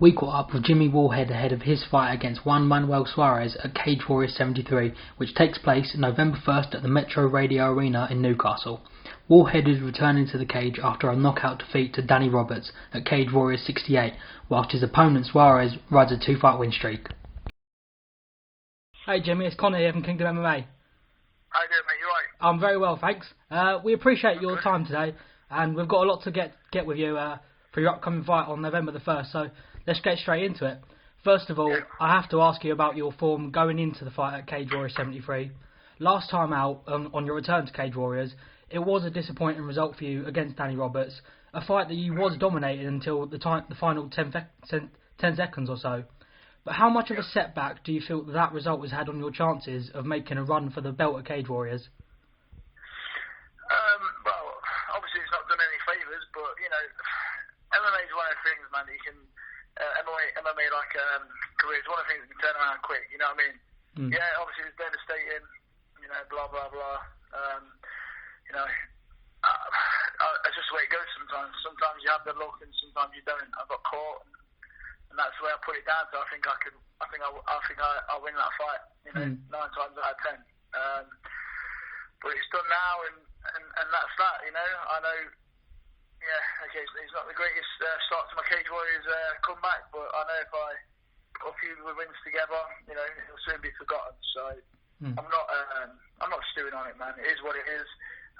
We caught up with Jimmy Wallhead ahead of his fight against Juan Manuel Suarez at Cage Warriors 73, which takes place November 1st at the Metro Radio Arena in Newcastle. Wallhead is returning to the cage after a knockout defeat to Danny Roberts at Cage Warriors 68, whilst his opponent Suarez rides a 2-fight win streak. Hey Jimmy, it's Connor here from Kingdom MMA. How you doing, mate? You alright? I'm very well, thanks. We appreciate your time today, and we've got a lot to get with you for your upcoming fight on November the 1st, so let's get straight into it. First of all, I have to ask you about your form going into the fight at Cage Warriors 73. Last time out, on your return to Cage Warriors, it was a disappointing result for you against Danny Roberts, a fight that you was dominating until the final 10 seconds or so. But how much of a setback do you feel that result has had on your chances of making a run for the belt at Cage Warriors? Well, obviously it's not done any favours, but, you know, MMA is one of the things, man, that you can... MMA like career is one of the things that can turn around quick, you know what I mean? Yeah, obviously it's devastating, you know, blah, blah, blah. You know, it's just the way it goes sometimes. Sometimes you have the luck and sometimes you don't. I got caught and that's the way I put it down, so I think I'll win that fight, you know, 9 times out of 10. But it's done now and that's that, you know. I know, yeah, okay, it's not the greatest start to my Cage Warriors comeback, but I know if I put a few wins together, you know, it'll soon be forgotten. So I'm not stewing on it, man. It is what it is.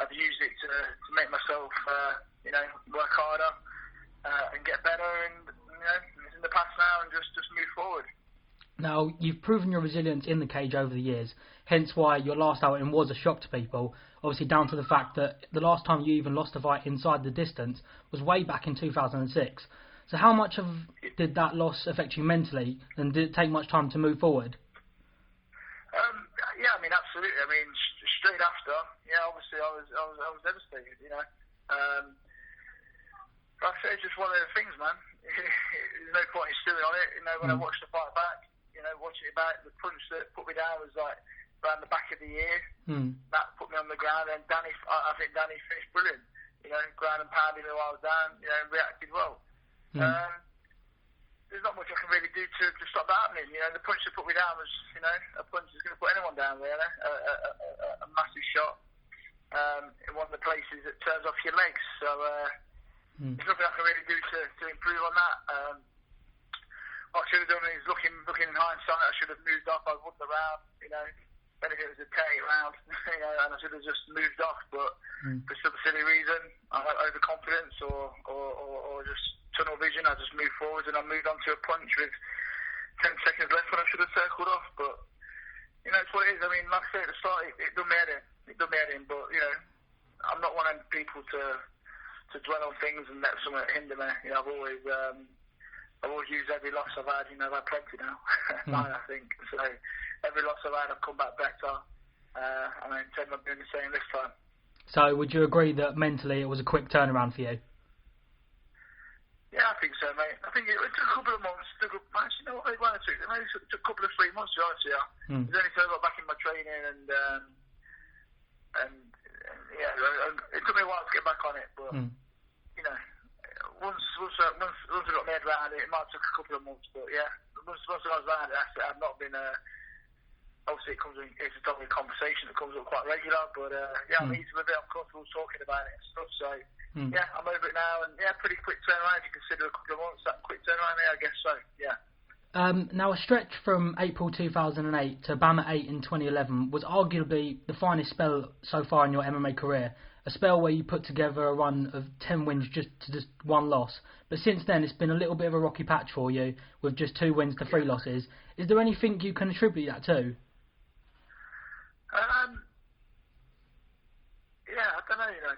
I've used it to make myself, you know, work harder and get better, and you know, it's in the past now, and just move forward. Now, you've proven your resilience in the cage over the years, hence why your last outing was a shock to people, obviously down to the fact that the last time you even lost a fight inside the distance was way back in 2006. So how much did that loss affect you mentally, and did it take much time to move forward? Yeah, I mean, absolutely. I mean, straight after, yeah, obviously I was devastated, you know. Like I say, it's just one of the things, man. There's no point in stewing on it, you know, when I watched the fight back. You know, watching it back, the punch that put me down was like around the back of the ear. That put me on the ground, and I think Danny finished brilliant. You know, ground and pounding me while I was down. You know, reacted well. There's not much I can really do to stop that happening. You know, the punch that put me down was, you know, a punch that's going to put anyone down really. A massive shot in one of the places that turns off your legs. So there's nothing I can really do to improve on that. What I should have done is looking in hindsight, I should have moved off. I won the round, you know. Then if it was a 10-8 round, you know, and I should have just moved off. But for some silly reason, overconfidence or just tunnel vision, I just moved forward and I moved on to a punch with 10 seconds left when I should have circled off. But you know, it's what it is. I mean, like I say at the start, it done me head in. It done me head in. But you know, I'm not one of them people to dwell on things and let something hinder me. You know, I've always used every loss I've had. You know, I've had plenty now. I think so. Every loss I've had, I've come back better. And I intend on doing the same this time. So, would you agree that mentally it was a quick turnaround for you? Yeah, I think so, mate. I think it took a couple of months. Actually, you know what? It took a couple of 3 months, to be honest with you. It was only until I got back in my training and yeah, it took me a while to get back on it, but you know, once I got my head around it, it might have took a couple of months, but yeah, once I was around it, I've not been. Obviously, it's a topic of conversation that comes up quite regular, but yeah, I'm easy with it. I'm comfortable talking about it and stuff. So yeah, I'm over it now, and yeah, pretty quick turnaround. If you consider a couple of months that quick turnaround, yeah, I guess so. Yeah. Now, a stretch from April 2008 to Bama 8 in 2011 was arguably the finest spell so far in your MMA career. A spell where you put together a run of 10 wins just to just 1 loss. But since then, it's been a little bit of a rocky patch for you, with just 2 wins to 3 losses. Is there anything you can attribute that to? Yeah, I don't know, you know.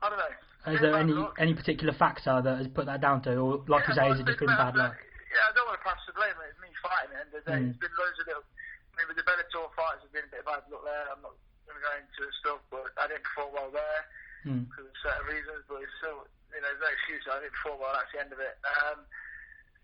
I don't know. Is there any particular factor that has put that down to, or like you say, has it just been bad luck? Yeah, I don't want to pass the blame. It's me fighting at the end of the day. There's been loads of little... I mean, with the Bellator fights, there's been a bit of bad luck there. I'm not going to go into stuff, but I didn't perform well there because of certain reasons, but it's still, you know, there's no excuse. I didn't perform well, that's the end of it.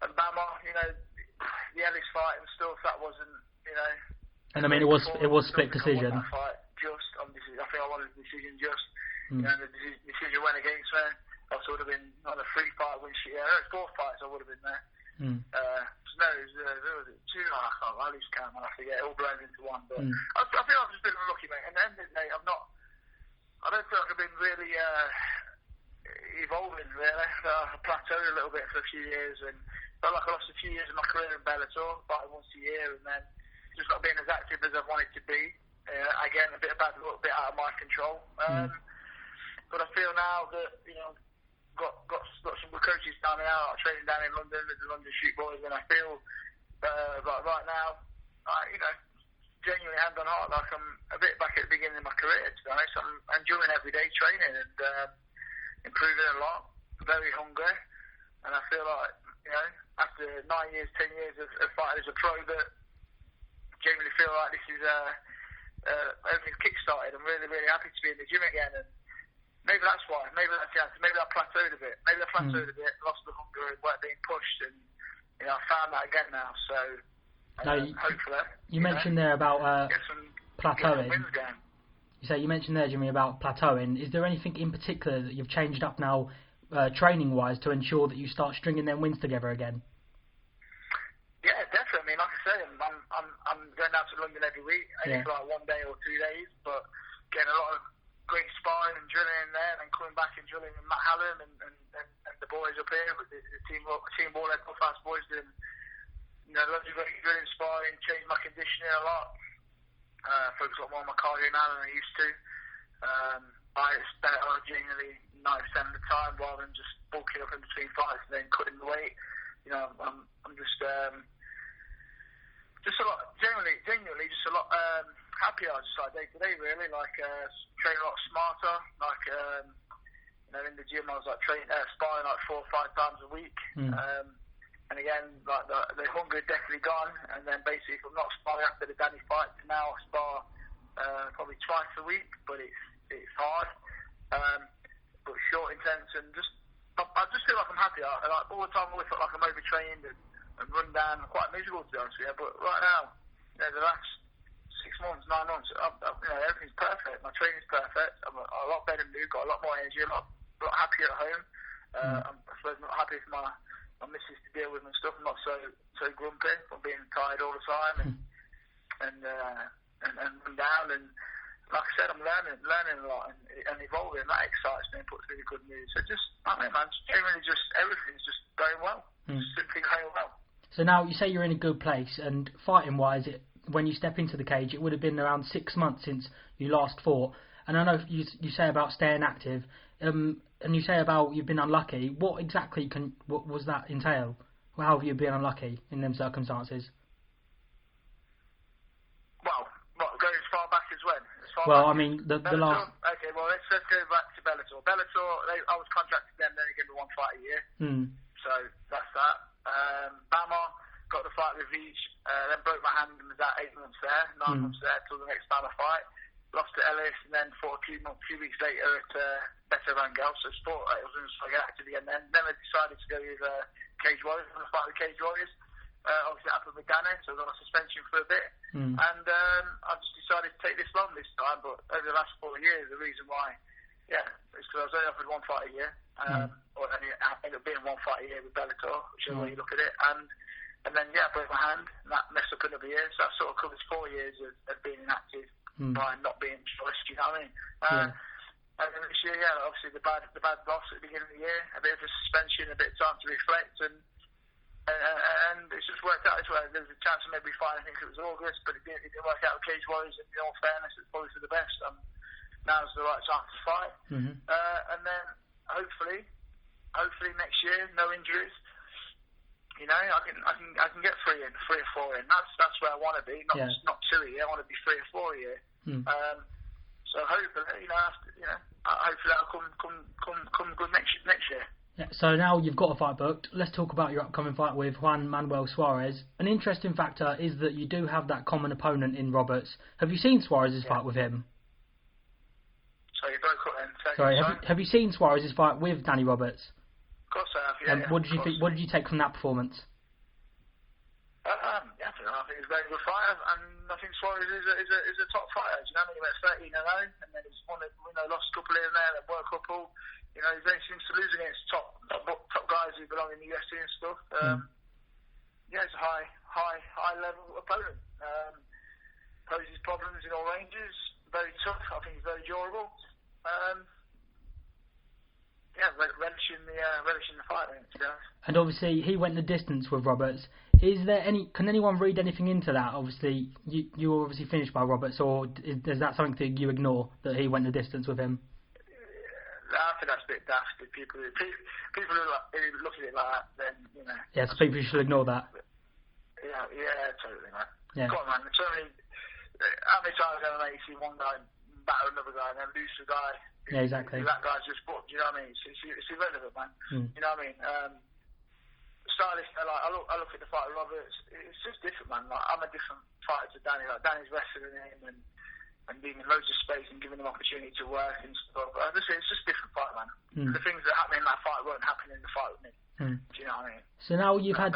And Bama, you know, the Ellis fight and stuff, that wasn't, you know... And I mean, it was split decision. I think I wanted the decision just. You know, the decision went against me. I would have been on a 3-fight win streak 4 fights I would have been there. Mm. No, it was 2. I lose count. I forget. It all blows into one. But I feel I've just been unlucky, mate. And at the end of the day, I don't feel like I've been really evolving, really. I plateaued a little bit for a few years, and felt like I lost a few years of my career in Bellator, fighting once a year, and then just not being as active as I wanted to be. Again, a bit out of my control. But I feel now that, got some good coaches down there. I'm training down in London with the London Shoot Boys, and I feel like right now, genuinely hand on heart, like I'm a bit back at the beginning of my career, to be honest. I'm enjoying everyday training and improving a lot. Very hungry, and I feel like, after 9 years, 10 years of fighting as a pro, that genuinely feel like this is everything's kick-started. I'm really, really happy to be in the gym again, and maybe that's why. Maybe that's the answer. Maybe I plateaued a bit. Lost the hunger and weren't being pushed, and I found that again now. So hopefully. You mentioned there about plateauing. Get some wins again. You mentioned there, Jimmy, about plateauing. Is there anything in particular that you've changed up now, training-wise, to ensure that you start stringing them wins together again? Yeah, definitely. I mean, like I say, I'm going down to London every week, only for like 1 day or 2 days, but getting a lot of great sparring and drilling in there, and then coming back and drilling with Matt Hallam and the boys up here, with the team Wallhead, Belfast boys doing, loads of great drilling, sparring, changed my conditioning a lot. Focus a lot more on my cardio now than I used to. I spend it on genuinely 90% of the time, rather than just bulking up in between fights and then cutting the weight. I'm just a lot, genuinely just a lot happier, just like day to day, really. Like training a lot smarter. Like in the gym, I was like sparring like 4 or 5 times a week. And again, like the hunger is definitely gone. And then basically, from not sparring after the Danny fight to now, I spar probably twice a week, but it's hard, but short, intense, and I just feel like I'm happier. Like all the time, I always felt like I'm overtrained and run down. I'm quite miserable, to be honest with you. But right now, the last 6 months, 9 months, everything's perfect. My training's perfect. I'm a lot better mood, got a lot more energy, a lot happier at home. I'm I suppose not happy for my missus to deal with and stuff. I'm not so grumpy from being tired all the time and run down. And like I said, I'm learning a lot and evolving. That excites me and puts me in a good mood. So generally everything's just going well. Simply going well. So now you say you're in a good place, and fighting-wise, when you step into the cage, it would have been around 6 months since you last fought. And I know you say about staying active, and you say about you've been unlucky. What exactly what was that entail? How have you been unlucky in them circumstances? Well, go as far back as when? I mean, the last... Okay, well, let's go back to Bellator. I was contracted then they gave me 1 fight a year. So that's that. Bama got the fight with Veach, then broke my hand and was out 8 months there, 9 months there till the next Bama fight. Lost to Ellis, and then fought a few weeks later at Beto Rangel. So I was going to get active again then. Then I decided to go with Cage Warriors. I'm going to fight with Cage Warriors. Obviously, that happened with Danny, so I was on a suspension for a bit. And I just decided to take this long this time. But over the last 4 years, the reason why, it's because I was only offered 1 fight a year. Or it ended up being 1 fight a year with Bellator, whichever way you look at it. And then, I broke my hand, and that messed up another year. So that sort of covers 4 years of being inactive by not being choiced, you know what I mean? And then this year, obviously the bad loss at the beginning of the year, a bit of a suspension, a bit of time to reflect, and it's just worked out this way. There was a chance of maybe fighting, I think it was August, but it didn't work out with Cage Warriors, and in all fairness, it's probably for the best. Now's the right time to fight. And then, hopefully next year, no injuries, I can get 3 or 4 in. That's where I want to be. Not 2 a year. I want to be 3 or 4 a year. So hopefully, hopefully that'll come good next year. Yeah. So now you've got a fight booked. Let's talk about your upcoming fight with Juan Manuel Suarez. An interesting factor is that you do have that common opponent in Roberts. Have you seen Suarez's fight with him? So you broke up then. Sorry. Have you seen Suarez's fight with Danny Roberts? Of course I have. And what did you think? What did you take from that performance? I think it's a very good fighter, and I think Suarez is a top fighter. Do you know what I mean? He went 13-0, and then he's won lost a couple in there, then won a couple. He only seems to lose against top guys who belong well in the UFC and stuff. Yeah, it's a high level opponent. Poses problems in all ranges. Very tough. I think he's very durable. Yeah, relishing the fight, I think, to be honest. And obviously, he went the distance with Roberts. Can anyone read anything into that? Obviously, you were obviously finished by Roberts, or is that something that you ignore, that he went the distance with him? I think that's a bit daft. People who look at it like that, then, you know. Yes, people should ignore that. Yeah, totally, man. Yeah. Come on, man. How many times have I see one guy batter another guy and then lose the guy? Yeah, exactly. That guy's just booked, you know what I mean? It's irrelevant, man. You know what I mean? Stylist, I look at the fight with Roberts, it's just different, man. Like, I'm a different fighter to Danny. Like, Danny's wrestling him and giving him loads of space and giving him opportunity to work and stuff. It's just a different fight, man. The things that happen in that fight won't happen in the fight with me. Do you know what I mean? So now you've had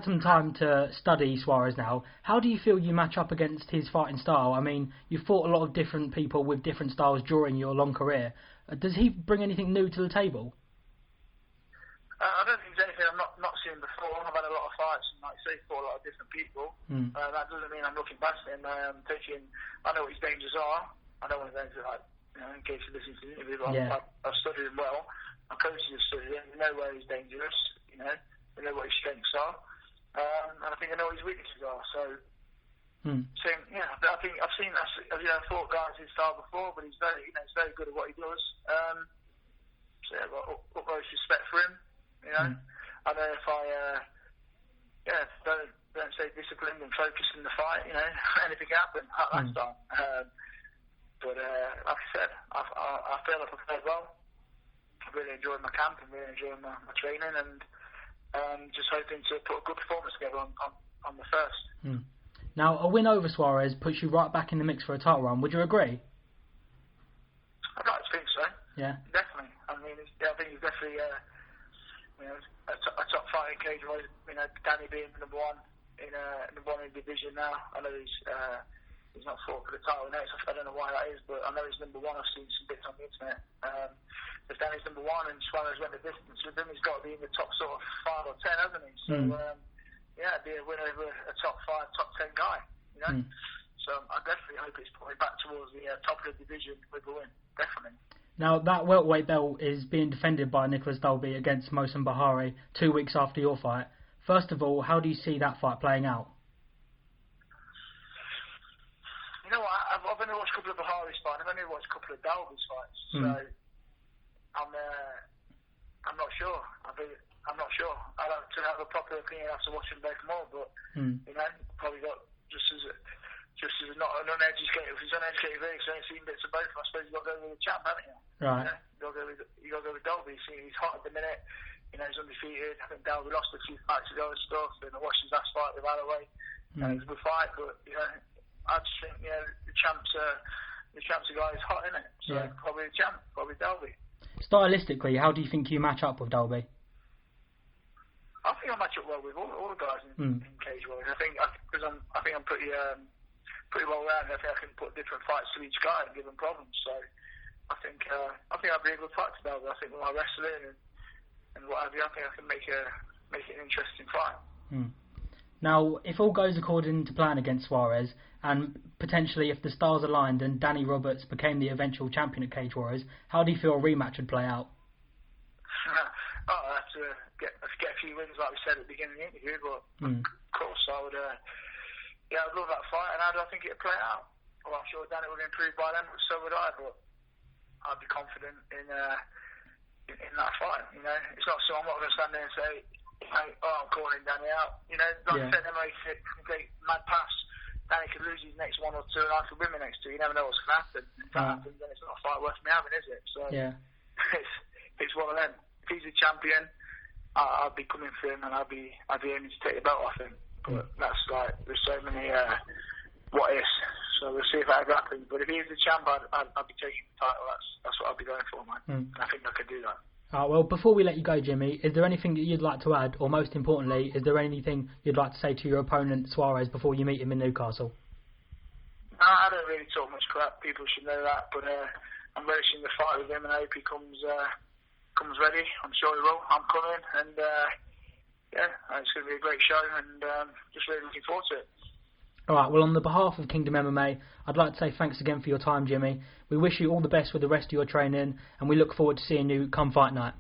some time to study Suarez now. How do you feel you match up against his fighting style? I mean, you've fought a lot of different people with different styles during your long career. Does he bring anything new to the table? I don't think there's anything I've not seen before. I've had a lot of fights and, like I say, fought a lot of different people. That doesn't mean I'm looking past him. I'm thinking, I know what his dangers are. I don't want to go into, like, you know, in case you listen to the interview, but I've studied him well. My coaches have studied him. They know where he's dangerous, you know. They know what his strengths are. And I think I know what his weaknesses are. So, yeah, I think I've seen that. You know, I've fought guys his style before, but he's very good at what he does. So, yeah, I've got utmost respect for him. You know, I know if I, don't stay disciplined and focused in the fight, you know, anything can happen at that time. But like I said, I feel like I played well. I really enjoyed my camp and really enjoyed my training, and just hoping to put a good performance together on the first. Now, a win over Suarez puts you right back in the mix for a title run. Would you agree? I'd like to think so. Yeah. Definitely. I mean, I think he's definitely a top fighter in cage. You know, Danny being number one in the division now. I know he's not fought for the title next. I don't know why that is, but I know he's number one. I've seen some bits on the internet. If Danny's number one and Suarez went the distance with him, he's got to be in the top sort of 5 or 10, hasn't he? So, yeah, it'd be a win over a top 5, top 10 guy, you know? So I definitely hope it's probably back towards the top of the division with the win, definitely. Now, that welterweight belt is being defended by Nicholas Dalby against Mohsen Bahari 2 weeks after your fight. First of all, how do you see that fight playing out? You know what, I've only watched a couple of Bahari's fights, I've only watched a couple of Dalby's fights, so I'm not sure. I'm not sure. I don't have a proper opinion after watching both more, but you know, probably got just as not an uneducated. If he's uneducated, he's only seen bits of both. I suppose you got to go with the champ, haven't you? Right. You got to go with Dalby. He's hot at the minute. You know, he's undefeated. I think Dalby lost a few fights ago and stuff. And I watched his last fight with Holloway. And it was a good fight, but you know, I just think the champ's a guy who's hot, isn't it? So probably the champ, probably Dalby. Stylistically, how do you think you match up with Dalby? I think I match up well with all the guys in cage warriors. I think I'm pretty well rounded. I think I can put different fights to each guy and give them problems. So I think I'd be a good fight to Dalby. I think with my wrestling and what have you, I think I can make it an interesting fight. Now, if all goes according to plan against Suarez, and potentially if the stars aligned and Danny Roberts became the eventual champion at Cage Warriors, how do you feel a rematch would play out? I'd have to get a few wins, like we said at the beginning of the interview, but of course I would. I'd love that fight, and how do I think it would play out? Well, I'm sure Danny would improve by then, but so would I. But I'd be confident in that fight. You know, it's not so I'm not going to stand there and say, I'm calling Danny out. You know, like I said, MMA complete mad pass. Danny could lose his next 1 or 2, and I could win the next 2. You never know what's going to happen. If that happens, then it's not a fight worth me having, is it? So it's one of them. If he's a champion, I'd be coming for him, and I'd be aiming to take the belt off him. But that's like, there's so many what ifs. So we'll see if that ever happens. But if he's the champ, I'd be taking the title. That's what I'd be going for, man. And I think I could do that. Well, before we let you go, Jimmy, is there anything that you'd like to add, or most importantly, is there anything you'd like to say to your opponent Suarez before you meet him in Newcastle? I don't really talk much crap. People should know that. But I'm relishing the fight with him, and I hope he comes comes ready, I'm sure he will. I'm coming, and it's going to be a great show, and just really looking forward to it. Alright, well, on the behalf of Kingdom MMA, I'd like to say thanks again for your time, Jimmy. We wish you all the best with the rest of your training, and we look forward to seeing you come fight night.